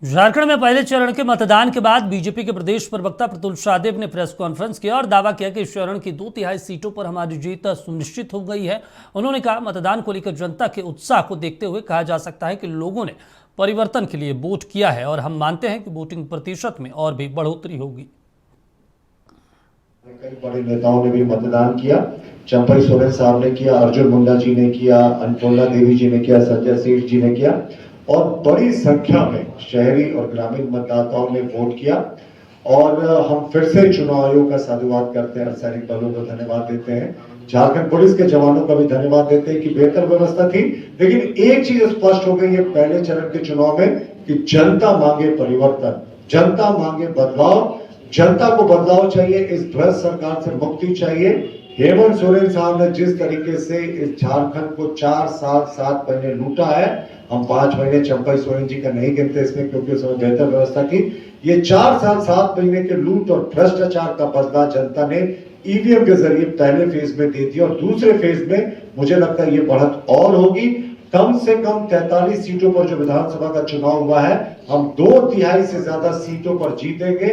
झारखंड में पहले चरण के मतदान के बाद बीजेपी के प्रदेश प्रवक्ता प्रतुल शाहदेव ने प्रेस कॉन्फ्रेंस किया और दावा किया कि इस चरण की 2/3 सीटों पर हमारी जीत सुनिश्चित हो गई है। उन्होंने कहा, मतदान को लेकर जनता के उत्साह को देखते हुए कहा जा सकता है कि लोगों ने परिवर्तन के लिए वोट किया है और हम मानते हैं कि वोटिंग प्रतिशत में और भी बढ़ोतरी होगी। कई बड़े नेताओं ने भी मतदान किया। चंपई सोरेन साहब ने किया, अर्जुन मुंडा जी ने किया, अन्नपूर्णा देवी जी ने किया, संजय सेठ जी ने किया और बड़ी संख्या में शहरी और ग्रामीण मतदाताओं ने वोट किया। और हम फिर से चुनाव आयोग का साधुवाद करते हैं, अर्धसैनिक बलों को धन्यवाद देते हैं, झारखंड पुलिस के जवानों का भी धन्यवाद देते हैं कि बेहतर व्यवस्था थी। लेकिन एक चीज स्पष्ट हो गई है पहले चरण के चुनाव में कि जनता मांगे परिवर्तन, जनता मांगे बदलाव, जनता को बदलाव चाहिए, इस भ्रष्ट सरकार से मुक्ति चाहिए। हेमंत सोरेन साहब ने जिस तरीके से इस झारखंड को 4 साल 7 महीने लूटा है, हम 5 महीने चंपई सोरेन जी का नहीं गिनते इसमें क्योंकि उस समय बेहतर व्यवस्था थी। ये 4 साल 7 महीने के लूट और भ्रष्टाचार का बदला जनता ने ईवीएम के जरिए पहले फेज में दे दिया और दूसरे फेज में मुझे लगता है ये बढ़त और होगी। कम से कम 43 सीटों पर जो विधानसभा का चुनाव हुआ है, हम 2/3 से ज्यादा सीटों पर जीतेंगे।